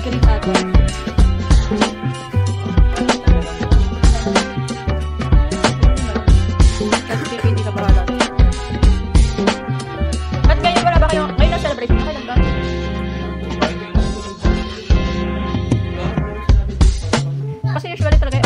kilig ata. Hindi ka bahala. At ngayon wala ba kayo? Ngayon na celebration. Kailan ba? Kasi usually talaga